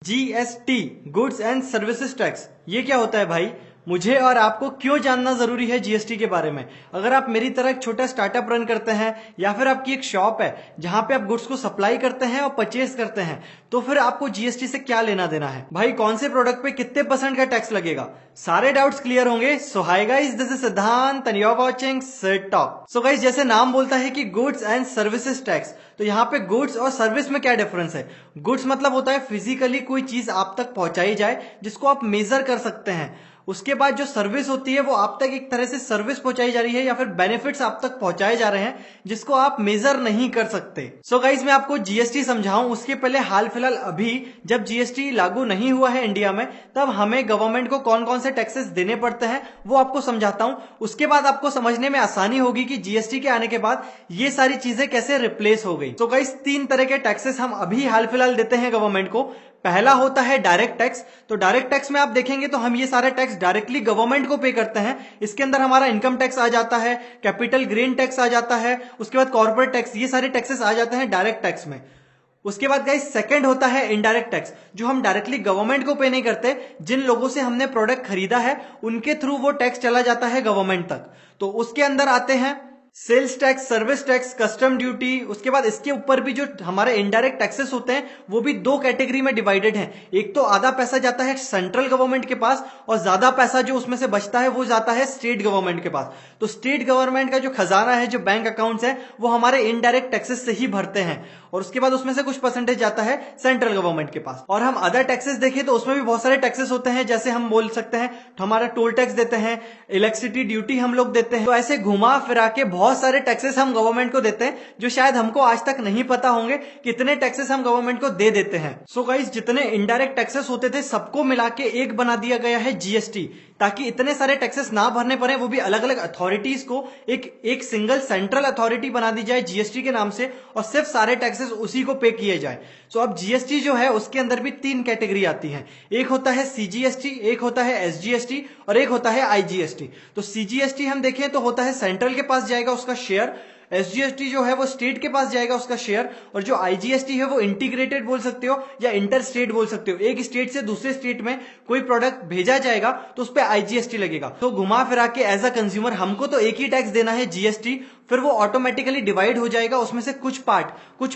GST, goods and services tax, ये क्या होता है भाई? मुझे और आपको क्यों जानना जरूरी है जीएसटी के बारे में? अगर आप मेरी तरह एक छोटा स्टार्टअप रन करते हैं या फिर आपकी एक शॉप है जहां पे आप गुड्स को सप्लाई करते हैं और परचेज करते हैं, तो फिर आपको जीएसटी से क्या लेना देना है? भाई कौन से प्रोडक्ट पे कितने % का टैक्स लगेगा? सारे डाउट्स क्लियर होंगे। So hi guys, this is Siddhant and you are watching Sid talk. So guys, जैसे नाम बोलता है कि गुड्स एंड सर्विसेज टैक्स, तो यहाँ पे गुड्स और सर्विस में क्या डिफरेंस है? गुड्स मतलब होता है फिजिकली कोई चीज आप तक पहुंचाई जाए जिसको आप मेजर कर सकते हैं। उसके बाद जो सर्विस होती है वो आप तक एक तरह से सर्विस पहुंचाई जा रही है या फिर बेनिफिट्स आप तक पहुंचाए जा रहे हैं जिसको आप मेजर नहीं कर सकते। सो गाइस, मैं आपको जीएसटी समझाऊं उसके पहले हाल फिलहाल अभी जब जीएसटी लागू नहीं हुआ है इंडिया में, तब हमें गवर्नमेंट को कौन कौन से टैक्सेस देने पड़ते हैं वो आपको समझाता हूं। उसके बाद आपको समझने में आसानी होगी कि जीएसटी के आने के बाद ये सारी चीजें कैसे रिप्लेस हो गई। सो गाइस, 3 तरह के टैक्सेस हम अभी हाल फिलहाल देते हैं गवर्नमेंट को। पहला होता है डायरेक्ट टैक्स। तो डायरेक्ट टैक्स में आप देखेंगे तो हम ये सारे टैक्स डायरेक्टली गवर्नमेंट को पे करते हैं। इसके अंदर हमारा इनकम टैक्स आ जाता है, कैपिटल गेन टैक्स आ जाता है, उसके बाद कॉर्पोरेट टैक्स, ये सारे टैक्सेस आ जाते हैं डायरेक्ट टैक्स में। उसके बाद गाइस सेकंड होता है इनडायरेक्ट टैक्स, जो हम डायरेक्टली गवर्नमेंट को पे नहीं करते। जिन लोगों से हमने प्रोडक्ट खरीदा है उनके थ्रू वो टैक्स चला जाता है गवर्नमेंट तक। तो उसके अंदर आते हैं sales tax, service tax, custom duty. उसके बाद इसके ऊपर भी जो हमारे इनडायरेक्ट टैक्सेस होते हैं वो भी 2 कैटेगरी में डिवाइडेड हैं। एक तो आधा पैसा जाता है सेंट्रल गवर्नमेंट के पास और ज्यादा पैसा जो उसमें से बचता है वो जाता है स्टेट गवर्नमेंट के पास। तो स्टेट गवर्नमेंट का जो खजाना है, जो बैंक अकाउंट्स है, वो हमारे इनडायरेक्ट टैक्सेस से ही भरते हैं और उसके बाद उसमें से कुछ परसेंटेज जाता है सेंट्रल गवर्नमेंट के पास। और हम अदर टैक्सेस देखें तो उसमें भी बहुत सारे टैक्सेस होते हैं, जैसे हम बोल सकते हैं हमारा टोल टैक्स देते हैं, इलेक्ट्रिसिटी ड्यूटी हम लोग देते हैं। तो ऐसे घुमा फिरा के बहुत सारे टैक्सेस हम गवर्नमेंट को देते हैं जो शायद हमको आज तक नहीं पता होंगे कितने टैक्सेस हम गवर्नमेंट को दे देते हैं। सो गाइस, जितने इनडायरेक्ट टैक्सेस होते थे सबको मिला के एक बना दिया गया है जीएसटी, ताकि इतने सारे टैक्सेस ना भरने पड़े, वो भी अलग अलग अथॉरिटीज को एक सिंगल सेंट्रल अथॉरिटी बना दी जाए जीएसटी के नाम से और सिर्फ सारे टैक्सेस उसी को पे किए जाए। सो अब जीएसटी जो है उसके अंदर भी 3 कैटेगरी आती हैं। एक होता है सीजीएसटी, एक होता है एसजीएसटी और एक होता है आईजीएसटी। तो सीजीएसटी हम देखें तो होता है सेंट्रल के पास जाएगा उसका शेयर, एसजीएसटी जो है वो स्टेट के पास जाएगा उसका शेयर, और जो आईजीएसटी है वो इंटीग्रेटेड बोल सकते हो या इंटर स्टेट बोल सकते हो। एक स्टेट से दूसरे स्टेट में कोई प्रोडक्ट भेजा जाएगा तो उस पर आईजीएसटी लगेगा। तो घुमा फिरा के एज अ कंज्यूमर हमको तो एक ही टैक्स देना है जीएसटी, फिर वो ऑटोमेटिकली डिवाइड हो जाएगा। उसमें से कुछ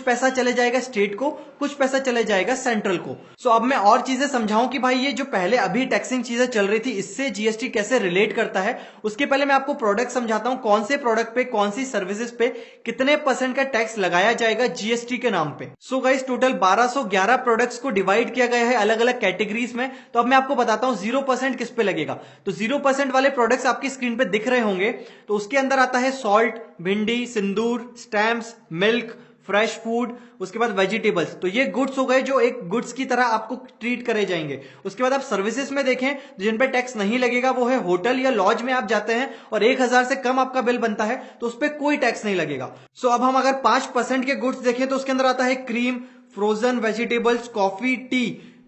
पैसा चले जाएगा स्टेट को, कुछ पैसा चले जाएगा सेंट्रल को। सो अब मैं और चीजें समझाऊं कि भाई ये जो पहले अभी टैक्सिंग चीजें चल रही थी इससे जीएसटी कैसे रिलेट करता है। उसके पहले मैं आपको प्रोडक्ट समझाता हूं, कौन से प्रोडक्ट पे, कौन सी सर्विसेज पे कितने % का टैक्स लगाया जाएगा जीएसटी के नाम पे। सो गाइस, टोटल 1211 प्रोडक्ट्स को डिवाइड किया गया है अलग अलग कैटेगरीज में। तो अब मैं आपको बताता हूं 0% किस पे लगेगा। तो 0% वाले प्रोडक्ट्स आपकी स्क्रीन पे दिख रहे होंगे। तो उसके अंदर आता है सॉल्ट, भिंडी, सिंदूर, स्टैम्प्स, मिल्क, फ्रेश फूड, उसके बाद वेजिटेबल्स। तो ये गुड्स हो गए जो एक गुड्स की तरह आपको ट्रीट करे जाएंगे। उसके बाद आप सर्विसेज में देखें जिन पे टैक्स नहीं लगेगा वो है होटल या लॉज में आप जाते हैं और 1000 से कम आपका बिल बनता है तो उस पर कोई टैक्स नहीं लगेगा। सो अब हम अगर 5% के गुड्स देखें तो उसके अंदर आता है cream, frozen vegetables, coffee, tea,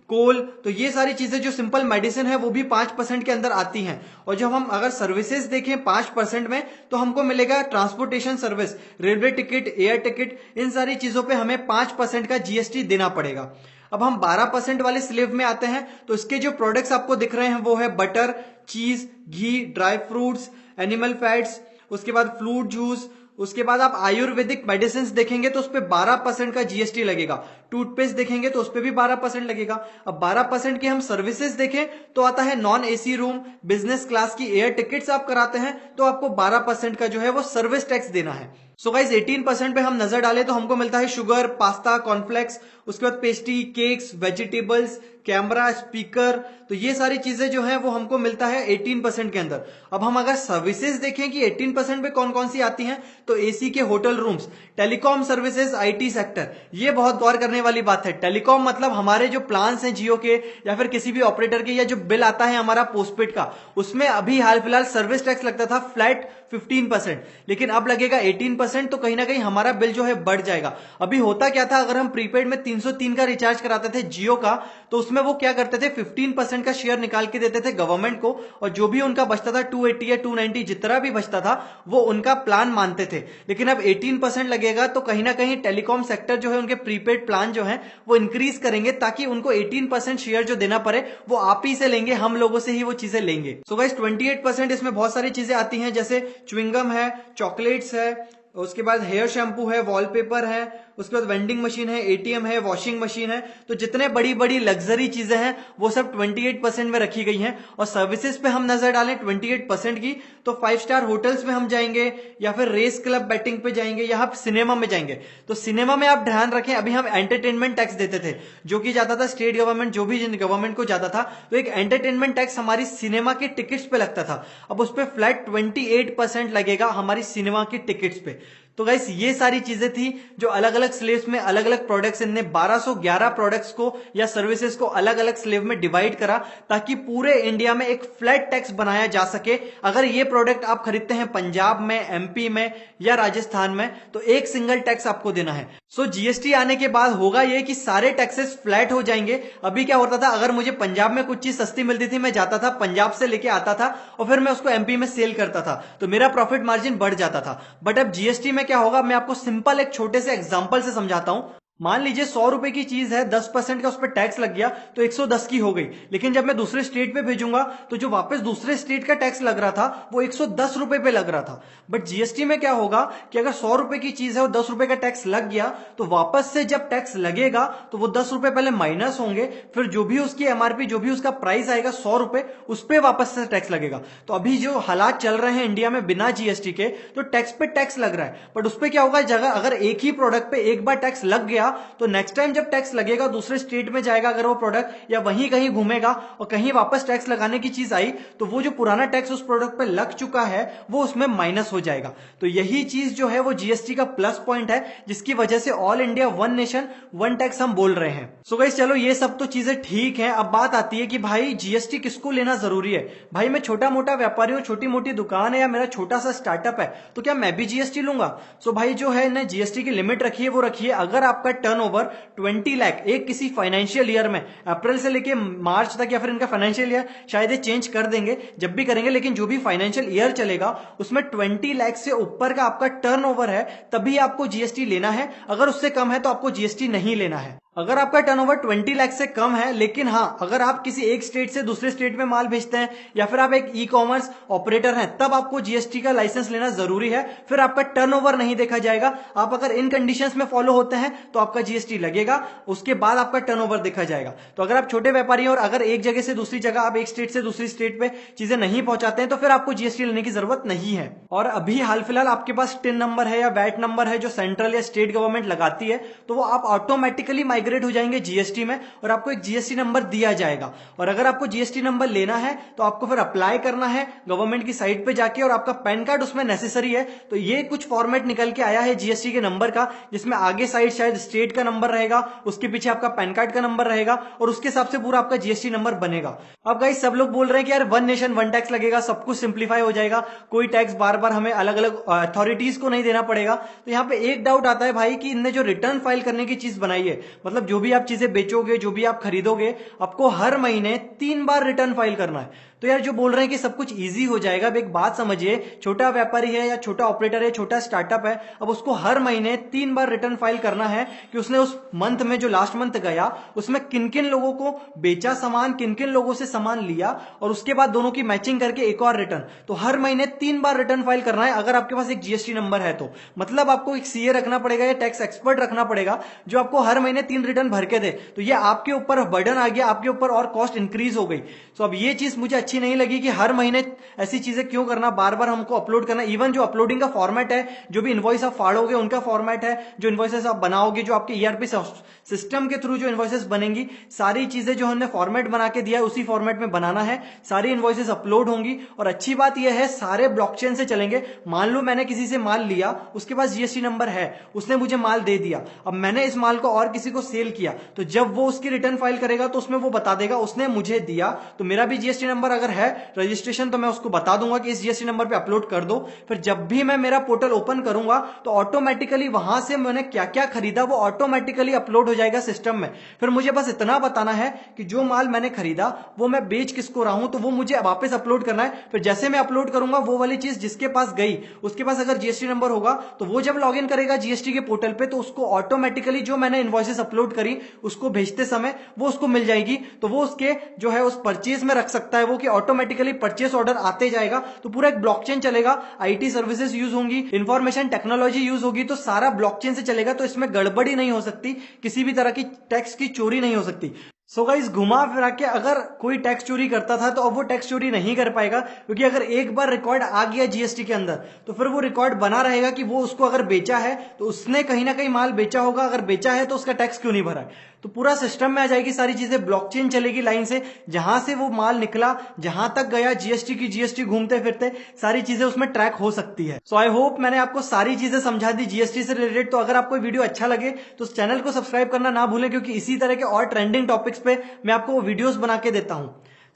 coal. तो ये सारी चीजें जो सिंपल मेडिसिन है वो भी 5% के अंदर आती हैं। और जब हम अगर सर्विसेज देखें 5% में तो हमको मिलेगा transportation service, railway ticket, air ticket, इन सारी चीजों पे हमें 5% का जीएसटी देना पड़ेगा। अब हम 12% वाले स्लेब में आते हैं तो इसके जो प्रोडक्ट्स आपको दिख रहे हैं वो है बटर, चीज, घी, ड्राई फ्रूट्स, एनिमल फैट्स, उसके बाद फ्रूट जूस। उसके बाद आप आयुर्वेदिक मेडिसिन देखेंगे तो उस पर 12% का जीएसटी लगेगा। टूथपेस्ट देखेंगे तो उस पर भी 12% लगेगा। अब 12% की हम सर्विसेज देखें तो आता है non AC room, business class की एयर टिकट्स आप कराते हैं तो आपको 12% का जो है वो सर्विस टैक्स देना है। सो गाइस, 18% पे हम नजर डालें तो हमको मिलता है शुगर, पास्ता, कॉर्नफ्लेक्स, उसके बाद pastry, cakes, vegetables, camera, speaker. तो ये सारी चीजें जो है वो हमको मिलता है 18% के अंदर। अब हम अगर सर्विसेज देखें कि 18% पे कौन कौन सी आती हैं तो एसी के hotel rooms, telecom services, IT sector. ये बहुत गौर करने वाली बात है। टेलीकॉम मतलब हमारे जो प्लान्स हैं जियो के या फिर किसी भी ऑपरेटर के, या जो बिल आता है हमारा पोस्टपेड का, उसमें अभी हाल फिलहाल सर्विस टैक्स लगता था फ्लैट 15%, लेकिन अब लगेगा 18%। तो कहीं ना कहीं हमारा बिल जो है बढ़ जाएगा। अभी होता क्या था, अगर हम प्रीपेड में 303 का रिचार्ज कराते थे जियो का तो उसमें वो क्या करते थे 15% का शेयर निकाल के देते थे गवर्नमेंट को, और जो भी उनका बचता था 280 या 290 जितना भी बचता था वो उनका प्लान मानते थे। लेकिन अब 18% लगेगा तो कहीं ना कहीं टेलीकॉम सेक्टर जो है उनके प्रीपेड प्लान रुझान जो है वो इंक्रीज करेंगे, ताकि उनको 18% शेयर जो देना पड़े वो आप ही से लेंगे, हम लोगों से ही वो चीजें लेंगे। सो गाइस 28% इसमें बहुत सारी चीजें आती हैं, जैसे च्युइंगम है, चॉकलेट्स है, उसके बाद हेयर शैम्पू है, वॉलपेपर है, उसके बाद वेंडिंग मशीन है, एटीएम है, वॉशिंग मशीन है। तो जितने बड़ी बड़ी लग्जरी चीजें हैं वो सब 28% में रखी गई हैं। और सर्विसेज पे हम नजर डालें 28% की, तो 5 स्टार होटल्स में हम जाएंगे, या फिर रेस क्लब बैटिंग पे जाएंगे, या आप सिनेमा में जाएंगे। तो सिनेमा में आप ध्यान रखें, अभी हम एंटरटेनमेंट टैक्स देते थे जो कि जाता था स्टेट गवर्नमेंट, जो भी गवर्नमेंट को जाता था, तो एक एंटरटेनमेंट टैक्स हमारी सिनेमा के टिकट्स पे लगता था। अब उस पर फ्लैट 28% लगेगा हमारी सिनेमा की टिकट्स पे। तो गाइस ये सारी चीजें थी जो अलग अलग स्लेव्स में अलग अलग प्रोडक्ट्स, इनने 1211 प्रोडक्ट्स को या सर्विसेज को अलग अलग स्लेव में डिवाइड करा, ताकि पूरे इंडिया में एक फ्लैट टैक्स बनाया जा सके। अगर ये प्रोडक्ट आप खरीदते हैं पंजाब में, एमपी में या राजस्थान में, तो एक सिंगल टैक्स आपको देना है। सो जीएसटी आने के बाद होगा ये कि सारे टैक्सेस फ्लैट हो जाएंगे। अभी क्या होता था, अगर मुझे पंजाब में कुछ चीज सस्ती मिलती थी, मैं जाता था पंजाब से लेके आता था और फिर मैं उसको एमपी में सेल करता था, तो मेरा प्रॉफिट मार्जिन बढ़ जाता था। बट अब जीएसटी में क्या होगा, मैं आपको सिंपल एक छोटे से एग्जांपल से समझाता हूं। मान लीजिए 100 रुपए की चीज है, 10% का उस पर टैक्स लग गया तो 110 की हो गई। लेकिन जब मैं दूसरे स्टेट पे भेजूंगा तो जो वापस दूसरे स्टेट का टैक्स लग रहा था वो 110 रुपए पे लग रहा था। बट जीएसटी में क्या होगा कि अगर 100 रुपए की चीज है और 10 रुपए का टैक्स लग गया, तो वापस से जब टैक्स लगेगा तो वो 10 रुपए पहले माइनस होंगे, फिर जो भी उसकी एमआरपी, जो भी उसका प्राइस आएगा 100 रुपए, उस पर वापस से टैक्स लगेगा। तो अभी जो हालात चल रहे हैं इंडिया में बिना जीएसटी के, तो टैक्स पे टैक्स लग रहा है। बट उस पर क्या होगा, जगह अगर एक ही प्रोडक्ट पे एक बार टैक्स लग गया तो नेक्स्ट टाइम जब टैक्स लगेगा दूसरे स्टेट में जाएगा अगर वो प्रोडक्ट, या वहीं कहीं घूमेगा और कहीं वापस टैक्स लगाने की चीज आई, तो वो जो पुराना टैक्स उस प्रोडक्ट पे लग चुका है वो उसमें माइनस हो जाएगा। तो यही चीज जो है वो जीएसटी का प्लस पॉइंट है, जिसकी वजह से all India one nation one tax हम बोल रहे हैं। सो गाइस चलो ये सब तो चीजें ठीक है। अब बात आती है कि भाई जीएसटी किसको लेना जरूरी है। भाई मैं छोटा मोटा व्यापारी हूं, छोटी मोटी दुकान है, या मेरा छोटा सा स्टार्टअप है, तो क्या मैं भी जीएसटी लूंगा? सो भाई जो है ना जीएसटी की लिमिट रखी है वो रखिए। अगर आपका टर्नओवर 20 लाख एक किसी फाइनेंशियल ईयर में, अप्रैल से लेके मार्च तक, या फिर इनका फाइनेंशियल ईयर शायद ये चेंज कर देंगे जब भी करेंगे, लेकिन जो भी फाइनेंशियल ईयर चलेगा उसमें 20 लाख से ऊपर का आपका टर्नओवर है तभी आपको जीएसटी लेना है। अगर उससे कम है तो आपको जीएसटी नहीं लेना है। अगर आपका टर्नओवर 20 लाख से कम है, लेकिन हाँ अगर आप किसी एक स्टेट से दूसरे स्टेट में माल भेजते हैं, या फिर आप एक ई कॉमर्स ऑपरेटर हैं, तब आपको जीएसटी का लाइसेंस लेना जरूरी है। फिर आपका टर्नओवर नहीं देखा जाएगा। आप अगर इन कंडीशंस में फॉलो होते हैं तो आपका जीएसटी लगेगा, उसके बाद आपका टर्नओवर देखा जाएगा। तो अगर आप छोटे व्यापारी हैं और अगर एक जगह से दूसरी जगह, आप एक स्टेट से दूसरी स्टेट पे चीजें नहीं पहुंचाते हैं, तो फिर आपको जीएसटी लेने की जरूरत नहीं है। और अभी हाल फिलहाल आपके पास टिन नंबर है या वैट नंबर है जो सेंट्रल या स्टेट गवर्नमेंट लगाती है, तो वो आप ऑटोमेटिकली माइग्रेट हो जाएंगे जीएसटी में, और आपको एक जीएसटी नंबर दिया जाएगा। और अगर आपको जीएसटी नंबर लेना है तो आपको फिर अप्लाई करना है गवर्नमेंट की साइट पे जाके, और आपका पैन कार्ड उसमें नेसेसरी है। तो ये कुछ फॉर्मेट निकल के आया है जीएसटी के नंबर का, जिसमें आगे साइड शायद स्टेट का नंबर रहेगा, उसके पीछे आपका पैन कार्ड का नंबर रहेगा, और उसके हिसाब से पूरा आपका जीएसटी नंबर बनेगा। अब गाइस सब लोग बोल रहे हैं कि यार वन नेशन वन टैक्स लगेगा, सब कुछ सिंप्लीफाई हो जाएगा, कोई टैक्स बार बार हमें अलग अलग अथॉरिटीज को नहीं देना पड़ेगा। तो यहाँ पे एक डाउट आता है भाई कि इनने जो रिटर्न फाइल करने की चीज बनाई है, मतलब जो भी आप चीजें बेचोगे, जो भी आप खरीदोगे, आपको हर महीने 3 बार रिटर्न फाइल करना है। तो यार जो बोल रहे हैं कि सब कुछ इजी हो जाएगा, अब एक बात समझिए, छोटा व्यापारी है या छोटा ऑपरेटर है, छोटा स्टार्टअप है, अब उसको हर महीने 3 बार रिटर्न फाइल करना है कि उसने उस मंथ में, जो लास्ट मंथ गया, उसमें किन किन लोगों को बेचा सामान, किन किन लोगों से सामान लिया, और उसके बाद दोनों की मैचिंग करके एक और रिटर्न। तो हर महीने 3 बार रिटर्न फाइल करना है अगर आपके पास एक जीएसटी नंबर है तो। मतलब आपको एक सीए रखना पड़ेगा या टैक्स एक्सपर्ट रखना पड़ेगा जो आपको हर महीने 3 रिटर्न भर के दे। तो ये आपके ऊपर बर्डन आ गया, आपके ऊपर और कॉस्ट इंक्रीज हो गई। तो अब ये चीज मुझे अच्छी नहीं लगी कि हर महीने ऐसी चीजें क्यों करना, बार बार हमको अपलोड करना। इवन जो अपलोडिंग का फॉर्मेट है, जो भी इनवॉइस आप फाड़ोगे उनका फॉर्मेट है, जो इनवॉइसेस आप बनाओगे, जो आपके ईआरपी सिस्टम के थ्रू जो इनवॉइसेस बनेंगी, सारी चीजें जो हमने फॉर्मेट बना के दिया है उसी फॉर्मेट में बनाना है। सारी इनवॉइसेस अपलोड होंगी, और अच्छी बात यह है सारे ब्लॉकचेन से चलेंगे। मान लो मैंने किसी से माल लिया, उसके पास जीएसटी नंबर है, उसने मुझे माल दे दिया, अब मैंने इस माल को और किसी को सेल किया, तो जब वो उसकी रिटर्न फाइल करेगा तो उसमें वो बता देगा उसने मुझे दिया, तो मेरा भी जीएसटी नंबर अगर है रजिस्ट्रेशन तो मैं उसको बता दूंगा कि इस जीएसटी नंबर पे अपलोड कर दो। फिर जब भी मैं मेरा पोर्टल ओपन करूंगा तो ऑटोमेटिकली वहां से मैंने क्या क्या खरीदा वो ऑटोमेटिकली अपलोड हो जाएगा सिस्टम में। फिर मुझे बस इतना बताना है कि जो माल मैंने खरीदा वो मैं बेच किसको रहा हूं, तो वो मुझे वापस अपलोड करना है। फिर जैसे मैं अपलोड करूंगा वो वाली चीज जिसके पास गई उसके पास अगर जीएसटी नंबर होगा तो वो जब लॉगिन करेगा जीएसटी के पोर्टल पे तो उसको ऑटोमेटिकली जो मैंने इनवॉइसेस अपलोड करी उसको भेजते समय वो उसको मिल जाएगी। तो वो उसके जो है उस परचेज में रख सकता है वो कि ऑटोमेटिकली परचेस ऑर्डर आते जाएगा। तो पूरा एक ब्लॉकचेन चलेगा, आईटी सर्विसेज यूज होंगी, इंफॉर्मेशन टेक्नोलॉजी यूज होगी, तो सारा ब्लॉकचेन से चलेगा। तो इसमें गड़बड़ी नहीं हो सकती, किसी भी तरह की टैक्स की चोरी नहीं हो सकती। सो गाइस घुमा फिरा के अगर कोई टैक्स चोरी करता था तो अब वो टैक्स चोरी नहीं कर पाएगा, क्योंकि अगर एक बार रिकॉर्ड आ गया जीएसटी के अंदर तो फिर वो रिकॉर्ड बना रहेगा कि वो उसको अगर बेचा है तो उसने कहीं ना कहीं माल बेचा होगा, अगर बेचा है तो उसका टैक्स क्यों नहीं भरा है। तो पूरा सिस्टम में आ जाएगी सारी चीजें, ब्लॉकचेन चलेगी लाइन से, जहां से वो माल निकला जहां तक गया जीएसटी की जीएसटी घूमते फिरते सारी चीजें उसमें ट्रैक हो सकती है। सो आई होप मैंने आपको सारी चीजें समझा दी जीएसटी से रिलेटेड। तो अगर आपको वीडियो अच्छा लगे तो उस चैनल को सब्सक्राइब करना ना भूलें, क्योंकि इसी तरह के और ट्रेंडिंग टॉपिक्स पे मैं आपको वीडियोस बना के देता हूं।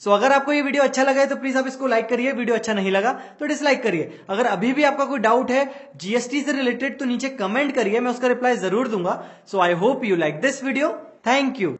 सो अगर आपको ये वीडियो अच्छा लगा है तो प्लीज आप इसको लाइक करिए, वीडियो अच्छा नहीं लगा तो डिसलाइक करिए। अगर अभी भी आपका कोई डाउट है जीएसटी से रिलेटेड तो नीचे कमेंट करिए, मैं उसका रिप्लाई जरूर दूंगा। So I hope you like this video. Thank you.